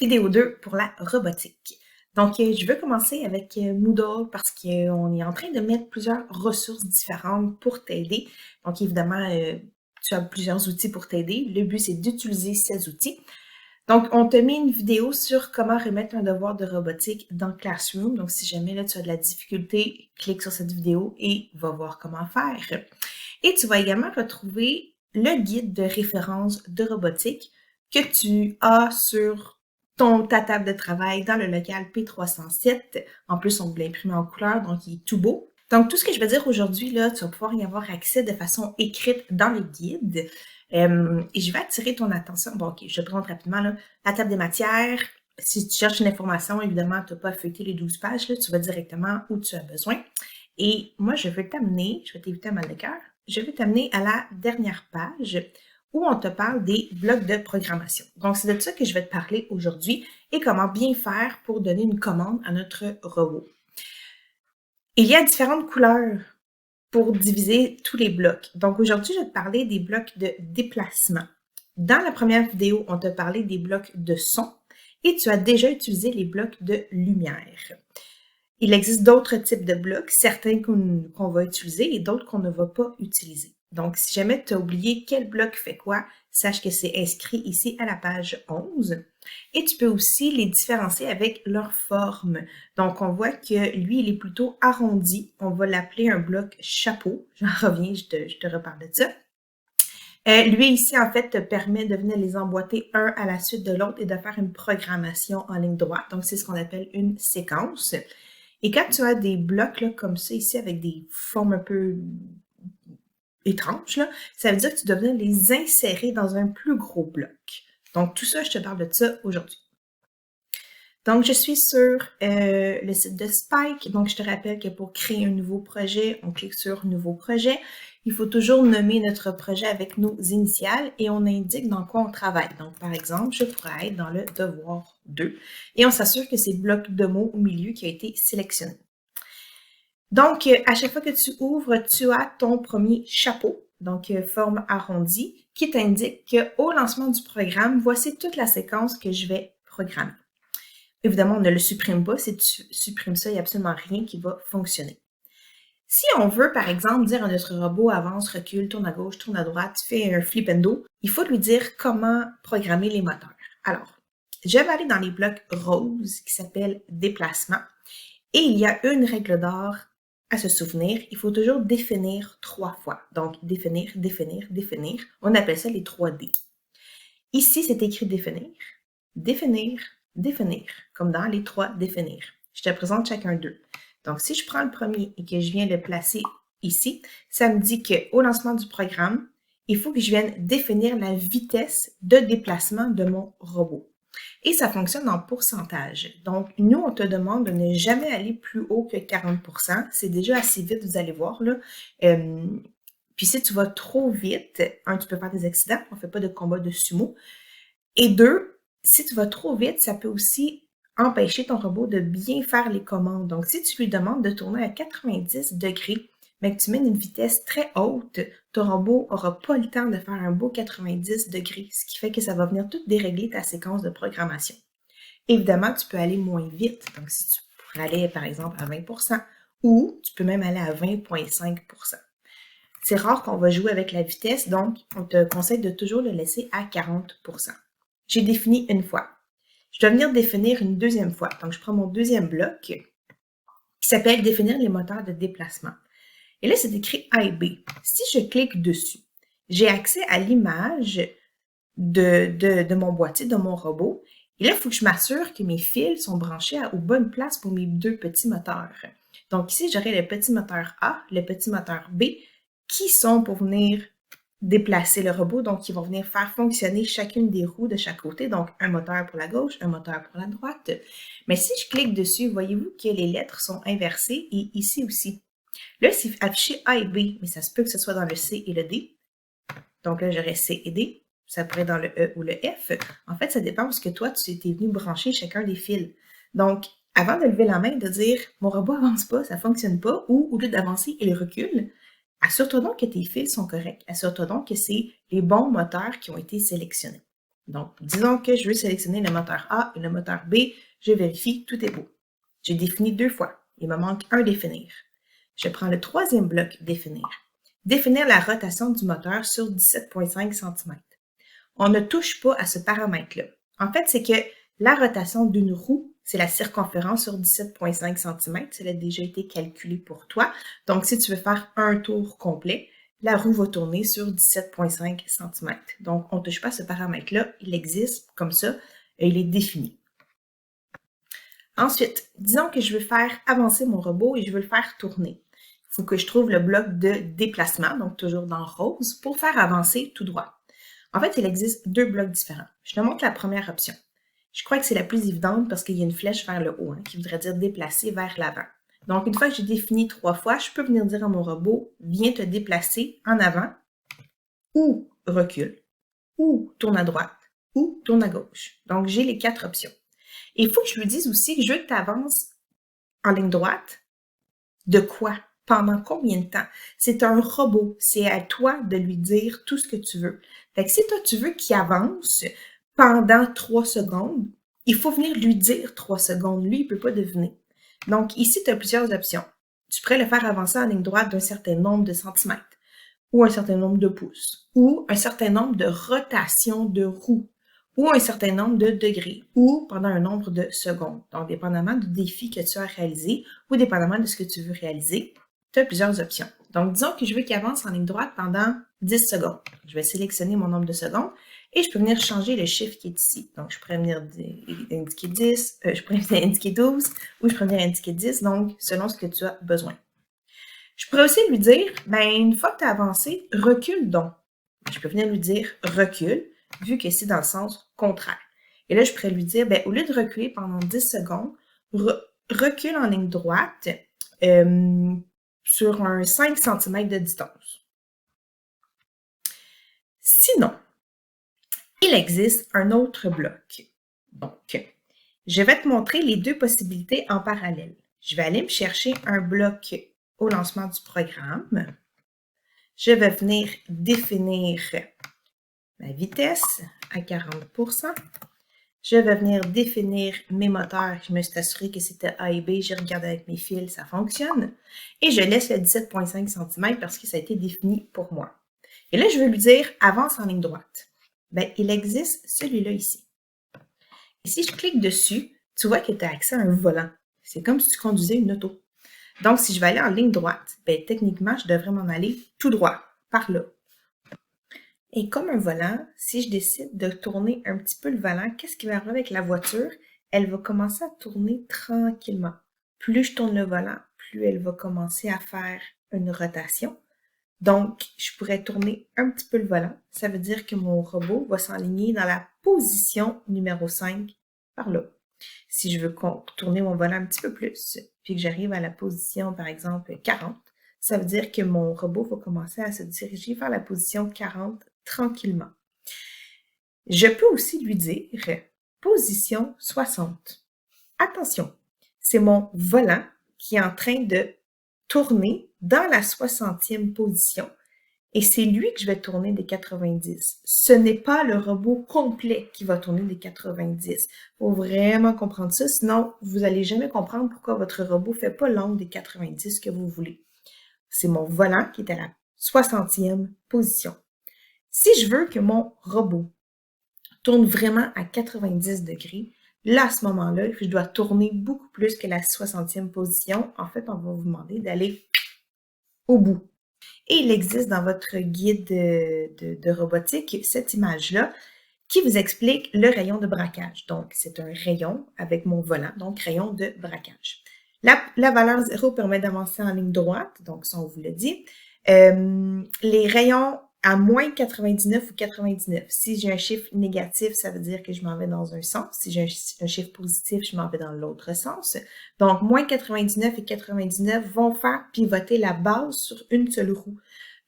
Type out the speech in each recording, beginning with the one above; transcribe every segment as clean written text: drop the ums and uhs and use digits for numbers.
Vidéo 2 pour la robotique. Donc, je veux commencer avec Moodle parce qu'on est en train de mettre plusieurs ressources différentes pour t'aider. Donc, évidemment, tu as plusieurs outils pour t'aider. Le but, c'est d'utiliser ces outils. Donc, on te met une vidéo sur comment remettre un devoir de robotique dans Classroom. Donc, si jamais là, tu as de la difficulté, clique sur cette vidéo et va voir comment faire. Et tu vas également retrouver le guide de référence de robotique que tu as sur ta table de travail dans le local P307. En plus, on vous l'a imprimé en couleur, donc il est tout beau. Donc, tout ce que je vais dire aujourd'hui, là, tu vas pouvoir y avoir accès de façon écrite dans le guide. Et je vais attirer ton attention. Bon, ok, je te présente rapidement là, la table des matières. Si tu cherches une information, évidemment, tu n'as pas à feuilleter les 12 pages, là, tu vas directement où tu as besoin. Et moi, je vais t'inviter à mal de cœur, je vais t'amener à la dernière page où on te parle des blocs de programmation. Donc, c'est de ça que je vais te parler aujourd'hui et comment bien faire pour donner une commande à notre robot. Il y a différentes couleurs pour diviser tous les blocs. Donc, aujourd'hui, je vais te parler des blocs de déplacement. Dans la première vidéo, on t'a parlé des blocs de son et tu as déjà utilisé les blocs de lumière. Il existe d'autres types de blocs, certains qu'on va utiliser et d'autres qu'on ne va pas utiliser. Donc, si jamais tu as oublié quel bloc fait quoi, sache que c'est inscrit ici à la page 11. Et tu peux aussi les différencier avec leur forme. Donc, on voit que lui, il est plutôt arrondi. On va l'appeler un bloc chapeau. J'en reviens, je te reparle de ça. Lui, ici, en fait, te permet de venir les emboîter un à la suite de l'autre et de faire une programmation en ligne droite. Donc, c'est ce qu'on appelle une séquence. Et quand tu as des blocs là, comme ça ici avec des formes un peu étranges, là, ça veut dire que tu dois venir les insérer dans un plus gros bloc. Donc, tout ça, je te parle de ça aujourd'hui. Donc, je suis sur le site de Spike. Donc, je te rappelle que pour créer un nouveau projet, on clique sur « Nouveau projet ». Il faut toujours nommer notre projet avec nos initiales et on indique dans quoi on travaille. Donc, par exemple, je pourrais être dans le devoir 2 et on s'assure que c'est le bloc de mots au milieu qui a été sélectionné. Donc, à chaque fois que tu ouvres, tu as ton premier chapeau, donc forme arrondie, qui t'indique qu'au lancement du programme, voici toute la séquence que je vais programmer. Évidemment, on ne le supprime pas. Si tu supprimes ça, il n'y a absolument rien qui va fonctionner. Si on veut, par exemple, dire à notre robot avance, recule, tourne à gauche, tourne à droite, fais un flip and do, il faut lui dire comment programmer les moteurs. Alors, je vais aller dans les blocs roses qui s'appellent déplacement et il y a une règle d'or à se souvenir. Il faut toujours définir 3 fois. Donc, définir, définir, définir. On appelle ça les 3 D. Ici, c'est écrit définir, définir, définir, comme dans les 3 définir. Je te présente chacun d'eux. Donc, si je prends le premier et que je viens le placer ici, ça me dit qu'au lancement du programme, il faut que je vienne définir la vitesse de déplacement de mon robot. Et ça fonctionne en pourcentage. Donc, nous, on te demande de ne jamais aller plus haut que 40%. C'est déjà assez vite, vous allez voir, là. Puis si tu vas trop vite, tu peux faire des accidents. On ne fait pas de combat de sumo. Et 2, si tu vas trop vite, ça peut aussi empêcher ton robot de bien faire les commandes. Donc, si tu lui demandes de tourner à 90 degrés, mais que tu mets une vitesse très haute, ton robot n'aura pas le temps de faire un beau 90 degrés, ce qui fait que ça va venir tout dérégler ta séquence de programmation. Évidemment, tu peux aller moins vite. Donc, si tu pourrais aller, par exemple, à 20%, ou tu peux même aller à 20,5%. C'est rare qu'on va jouer avec la vitesse, donc on te conseille de toujours le laisser à 40%. J'ai défini une fois. Je dois venir définir une deuxième fois. Donc, je prends mon deuxième bloc qui s'appelle « Définir les moteurs de déplacement ». Et là, c'est écrit A et B. Si je clique dessus, j'ai accès à l'image de mon boîtier, de mon robot. Et là, il faut que je m'assure que mes fils sont branchés aux bonnes places pour mes 2 petits moteurs. Donc ici, j'aurai le petit moteur A, le petit moteur B, qui sont pour venir déplacer le robot, donc ils vont venir faire fonctionner chacune des roues de chaque côté, donc un moteur pour la gauche, un moteur pour la droite. Mais si je clique dessus, voyez-vous que les lettres sont inversées et ici aussi. Là, c'est affiché A et B, mais ça se peut que ce soit dans le C et le D. Donc là, j'aurai C et D. Ça pourrait être dans le E ou le F. En fait, ça dépend parce que toi, tu étais venu brancher chacun des fils. Donc, avant de lever la main et de dire « mon robot avance pas, ça fonctionne pas » ou au lieu d'avancer, il recule, assure-toi donc que tes fils sont corrects. Assure-toi donc que c'est les bons moteurs qui ont été sélectionnés. Donc, disons que je veux sélectionner le moteur A et le moteur B. Je vérifie, tout est beau. J'ai défini 2 fois. Il me manque un définir. Je prends le troisième bloc définir. Définir la rotation du moteur sur 17,5 cm. On ne touche pas à ce paramètre-là. En fait, c'est que la rotation d'une roue, c'est la circonférence sur 17,5 cm. Ça a déjà été calculé pour toi. Donc, si tu veux faire un tour complet, la roue va tourner sur 17,5 cm. Donc, on ne touche pas à ce paramètre-là. Il existe comme ça et il est défini. Ensuite, disons que je veux faire avancer mon robot et je veux le faire tourner. Il faut que je trouve le bloc de déplacement, donc toujours dans rose, pour faire avancer tout droit. En fait, il existe 2 blocs différents. Je te montre la première option. Je crois que c'est la plus évidente parce qu'il y a une flèche vers le haut, qui voudrait dire déplacer vers l'avant. Donc, une fois que j'ai défini 3 fois, je peux venir dire à mon robot, viens te déplacer en avant, ou recule, ou tourne à droite, ou tourne à gauche. Donc, j'ai les 4 options. Et il faut que je lui dise aussi que je veux que tu avances en ligne droite. De quoi? Pendant combien de temps? C'est un robot. C'est à toi de lui dire tout ce que tu veux. Fait que si toi, tu veux qu'il avance pendant 3 secondes, il faut venir lui dire 3 secondes. Lui, il ne peut pas deviner. Donc, ici, tu as plusieurs options. Tu pourrais le faire avancer en ligne droite d'un certain nombre de centimètres, ou un certain nombre de pouces, ou un certain nombre de rotations de roues, ou un certain nombre de degrés, ou pendant un nombre de secondes. Donc, dépendamment du défi que tu as réalisé, ou dépendamment de ce que tu veux réaliser, tu as plusieurs options. Donc, disons que je veux qu'il avance en ligne droite pendant 10 secondes. Je vais sélectionner mon nombre de secondes et je peux venir changer le chiffre qui est ici. Donc, je pourrais venir indiquer 10, je pourrais venir indiquer 12, ou je pourrais venir indiquer 10, donc selon ce que tu as besoin. Je pourrais aussi lui dire, une fois que tu as avancé, recule donc. Je peux venir lui dire recule, vu que c'est dans le sens contraire. Et là, je pourrais lui dire, au lieu de reculer pendant 10 secondes, recule en ligne droite sur un 5 cm de distance. Sinon, il existe un autre bloc. Donc, je vais te montrer les 2 possibilités en parallèle. Je vais aller me chercher un bloc au lancement du programme. Je vais venir définir ma vitesse à 40%. Je vais venir définir mes moteurs. Je me suis assurée que c'était A et B. J'ai regardé avec mes fils, ça fonctionne. Et je laisse le 17,5 cm parce que ça a été défini pour moi. Et là, je vais lui dire avance en ligne droite. Il existe celui-là ici. Et si je clique dessus, tu vois que tu as accès à un volant. C'est comme si tu conduisais une auto. Donc, si je vais aller en ligne droite, techniquement, je devrais m'en aller tout droit, par là. Et comme un volant, si je décide de tourner un petit peu le volant, qu'est-ce qui va arriver avec la voiture? Elle va commencer à tourner tranquillement. Plus je tourne le volant, plus elle va commencer à faire une rotation. Donc, je pourrais tourner un petit peu le volant. Ça veut dire que mon robot va s'enligner dans la position numéro 5 par là. Si je veux tourner mon volant un petit peu plus, puis que j'arrive à la position, par exemple, 40, ça veut dire que mon robot va commencer à se diriger vers la position 40 tranquillement. Je peux aussi lui dire position 60. Attention, c'est mon volant qui est en train de tourner dans la 60e position et c'est lui que je vais tourner des 90. Ce n'est pas le robot complet qui va tourner des 90. Il faut vraiment comprendre ça, sinon vous n'allez jamais comprendre pourquoi votre robot ne fait pas l'angle des 90 que vous voulez. C'est mon volant qui est à la 60e position. Si je veux que mon robot tourne vraiment à 90 degrés, là, à ce moment-là, je dois tourner beaucoup plus que la 60e position. En fait, on va vous demander d'aller au bout. Et il existe dans votre guide de robotique cette image-là qui vous explique le rayon de braquage. Donc, c'est un rayon avec mon volant, donc rayon de braquage. La valeur 0 permet d'avancer en ligne droite, donc ça, on vous l'a dit. Les rayons à moins 99 ou 99. Si j'ai un chiffre négatif, ça veut dire que je m'en vais dans un sens. Si j'ai un chiffre positif, je m'en vais dans l'autre sens. Donc, moins 99 et 99 vont faire pivoter la base sur une seule roue.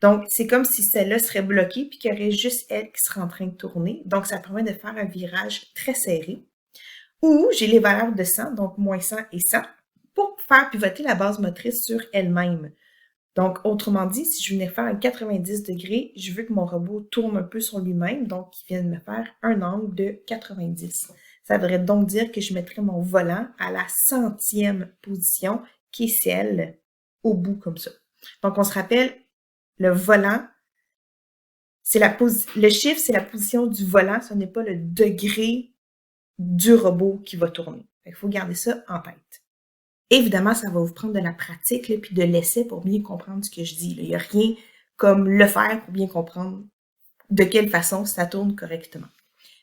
Donc, c'est comme si celle-là serait bloquée puis qu'il y aurait juste elle qui serait en train de tourner. Donc, ça permet de faire un virage très serré. Ou j'ai les valeurs de 100, donc moins 100 et 100, pour faire pivoter la base motrice sur elle-même. Donc, autrement dit, si je venais faire un 90 degrés, je veux que mon robot tourne un peu sur lui-même, donc il vienne me faire un angle de 90. Ça voudrait donc dire que je mettrais mon volant à la 100e position, qui est celle au bout comme ça. Donc, on se rappelle, le volant, le chiffre, c'est la position du volant, ce n'est pas le degré du robot qui va tourner. Il faut garder ça en tête. Évidemment, ça va vous prendre de la pratique et de l'essai pour bien comprendre ce que je dis. Il n'y a rien comme le faire pour bien comprendre de quelle façon ça tourne correctement.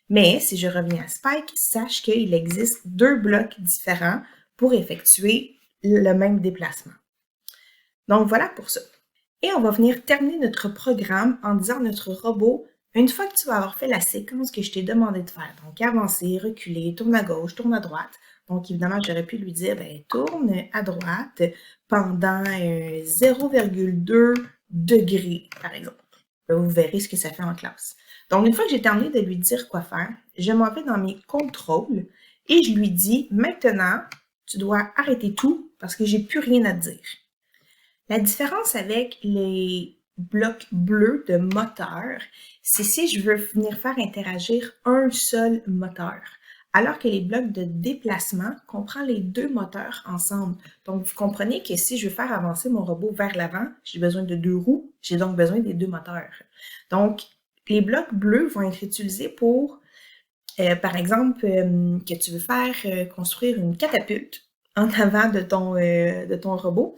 Mais si je reviens à Spike, sache qu'il existe 2 blocs différents pour effectuer le même déplacement. Donc voilà pour ça. Et on va venir terminer notre programme en disant à notre robot, une fois que tu vas avoir fait la séquence que je t'ai demandé de faire, donc avancer, reculer, tourne à gauche, tourne à droite, donc évidemment, j'aurais pu lui dire, ben, tourne à droite pendant 0,2 degrés, par exemple. Vous verrez ce que ça fait en classe. Donc, une fois que j'ai terminé de lui dire quoi faire, je m'en vais dans mes contrôles et je lui dis, maintenant, tu dois arrêter tout parce que j'ai plus rien à te dire. La différence avec les blocs bleus de moteur, c'est si je veux venir faire interagir un seul moteur, alors que les blocs de déplacement comprennent les 2 moteurs ensemble. Donc, vous comprenez que si je veux faire avancer mon robot vers l'avant, j'ai besoin de 2 roues, j'ai donc besoin des 2 moteurs. Donc, les blocs bleus vont être utilisés pour, par exemple, que tu veux faire construire une catapulte en avant de ton robot.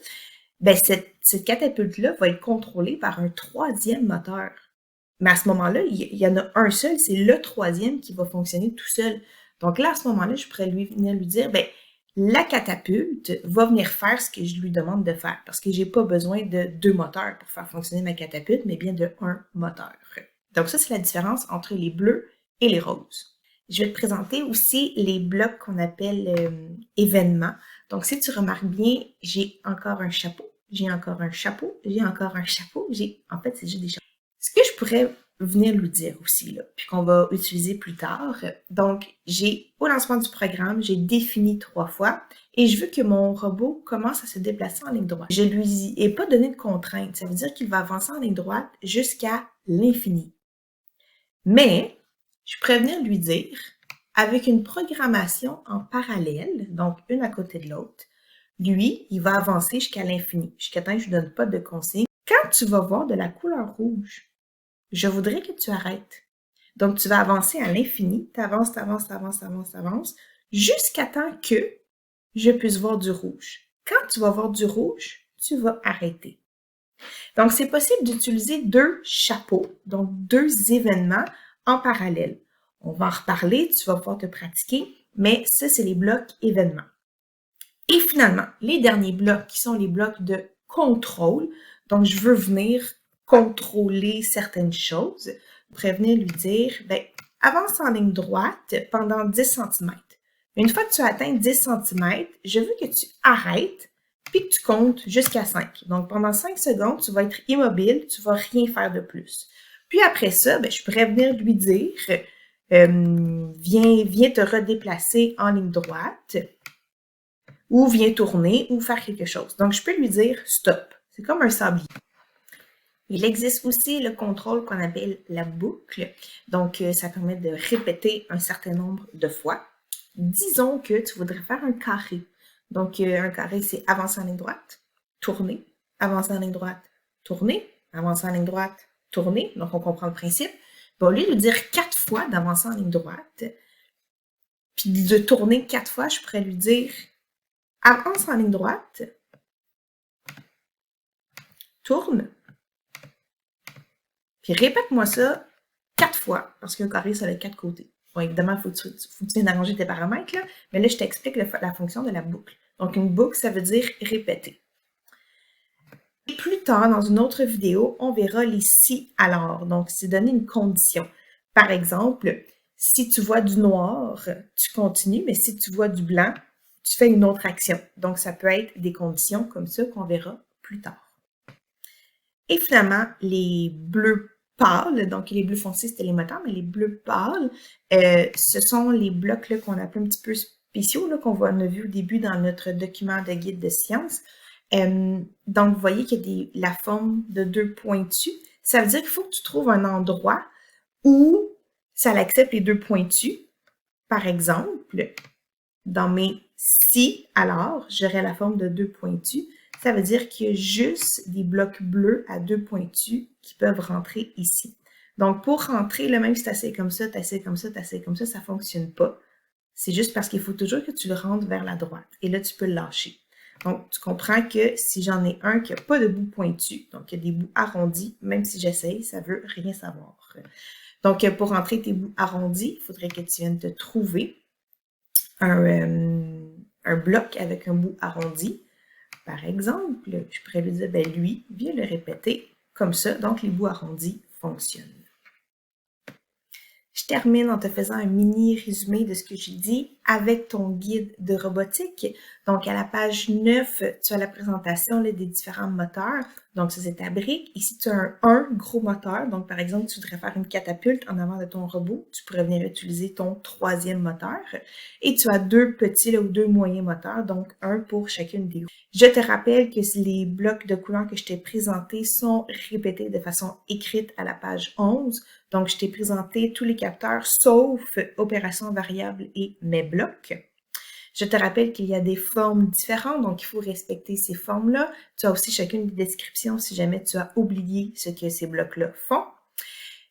Ben, cette catapulte-là va être contrôlée par un 3e moteur. Mais à ce moment-là, il y en a un seul, c'est le 3e qui va fonctionner tout seul. Donc là, à ce moment-là, je pourrais venir lui dire, ben, la catapulte va venir faire ce que je lui demande de faire, parce que j'ai pas besoin de 2 moteurs pour faire fonctionner ma catapulte, mais bien de 1 moteur. Donc ça, c'est la différence entre les bleus et les roses. Je vais te présenter aussi les blocs qu'on appelle événements. Donc, si tu remarques bien, j'ai encore un chapeau, j'ai encore un chapeau, j'ai encore un chapeau, en fait, c'est juste des chapeaux. Ce que je pourrais venir lui dire aussi, là, puis qu'on va utiliser plus tard. Donc, au lancement du programme, j'ai défini 3 fois et je veux que mon robot commence à se déplacer en ligne droite. Je lui ai pas donné de contrainte. Ça veut dire qu'il va avancer en ligne droite jusqu'à l'infini. Mais, je pourrais venir lui dire, avec une programmation en parallèle, donc une à côté de l'autre, lui, il va avancer jusqu'à l'infini, jusqu'à temps que je ne donne pas de consigne. Quand tu vas voir de la couleur rouge, je voudrais que tu arrêtes. Donc, tu vas avancer à l'infini, tu avances, jusqu'à temps que je puisse voir du rouge. Quand tu vas voir du rouge, tu vas arrêter. Donc, c'est possible d'utiliser 2 chapeaux, donc 2 événements en parallèle. On va en reparler, tu vas pouvoir te pratiquer, mais ça, c'est les blocs événements. Et finalement, les derniers blocs qui sont les blocs de contrôle. Donc, je veux venir contrôler certaines choses. Je pourrais venir lui dire, ben, avance en ligne droite pendant 10 cm. Une fois que tu as atteint 10 cm, je veux que tu arrêtes puis que tu comptes jusqu'à 5. Donc, pendant 5 secondes, tu vas être immobile, tu ne vas rien faire de plus. Puis après ça, ben, je pourrais venir lui dire, viens te redéplacer en ligne droite, ou viens tourner, ou faire quelque chose. Donc, je peux lui dire stop. C'est comme un sablier. Il existe aussi le contrôle qu'on appelle la boucle. Donc, ça permet de répéter un certain nombre de fois. Disons que tu voudrais faire un carré. Donc, un carré, c'est avancer en ligne droite, tourner, avancer en ligne droite, tourner, avancer en ligne droite, tourner. Donc, on comprend le principe. Bon, au lieu de dire 4 fois d'avancer en ligne droite, puis de tourner 4 fois, je pourrais lui dire avance en ligne droite, tourne, puis répète-moi ça 4 fois, parce qu'un carré, ça a 4 côtés. Bon, évidemment, il faut que tu viennes arranger tes paramètres, là, mais là, je t'explique la fonction de la boucle. Donc, une boucle, ça veut dire répéter. Et plus tard, dans une autre vidéo, on verra les si alors. Donc, c'est donner une condition. Par exemple, si tu vois du noir, tu continues, mais si tu vois du blanc, tu fais une autre action. Donc, ça peut être des conditions comme ça qu'on verra plus tard. Et finalement, les bleus pâles, donc les bleus foncés, c'était les moteurs, mais les bleus pâles, ce sont les blocs qu'on appelle un petit peu spéciaux, qu'on a vu au début dans notre document de guide de sciences. Donc, vous voyez qu'il y a la forme de 2 pointus. Ça veut dire qu'il faut que tu trouves un endroit où ça accepte les 2 pointus. Par exemple, dans mes si, alors, j'aurais la forme de 2 pointus. Ça veut dire qu'il y a juste des blocs bleus à 2 pointus qui peuvent rentrer ici. Donc, pour rentrer, là, même si tu essaies comme ça, tu essaies comme ça, tu essaies comme ça ne fonctionne pas. C'est juste parce qu'il faut toujours que tu le rentres vers la droite. Et là, tu peux le lâcher. Donc, tu comprends que si j'en ai un qui n'a pas de bout pointu, donc il y a des bouts arrondis, même si j'essaye, ça ne veut rien savoir. Donc, pour rentrer tes bouts arrondis, il faudrait que tu viennes te trouver un bloc avec un bout arrondi. Par exemple, je pourrais lui dire, ben lui, viens le répéter comme ça. Donc, les bouts arrondis fonctionnent. Je termine en te faisant un mini résumé de ce que j'ai dit avec ton guide de robotique. Donc, à la page 9, tu as la présentation là, des différents moteurs. Donc, ça, c'est ta brique. Ici, tu as un gros moteur. Donc, par exemple, tu voudrais faire une catapulte en avant de ton robot. Tu pourrais venir utiliser ton 3e moteur. Et tu as 2 petits là, ou 2 moyens moteurs, donc un pour chacune des roues. Je te rappelle que les blocs de couleurs que je t'ai présentés sont répétés de façon écrite à la page 11. Donc, je t'ai présenté tous les capteurs sauf opération variable et mes blocs. Je te rappelle qu'il y a des formes différentes, donc il faut respecter ces formes-là. Tu as aussi chacune des descriptions si jamais tu as oublié ce que ces blocs-là font.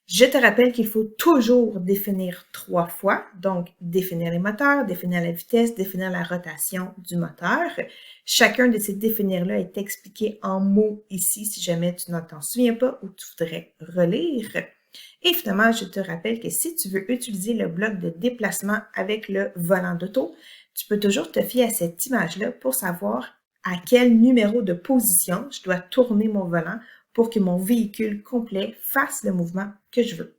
Je te rappelle qu'il faut toujours définir 3 fois, donc définir les moteurs, définir la vitesse, définir la rotation du moteur. Chacun de ces définir-là est expliqué en mots ici si jamais tu n'en t'en souviens pas ou tu voudrais relire. Et finalement, je te rappelle que si tu veux utiliser le bloc de déplacement avec le volant d'auto, tu peux toujours te fier à cette image-là pour savoir à quel numéro de position je dois tourner mon volant pour que mon véhicule complet fasse le mouvement que je veux.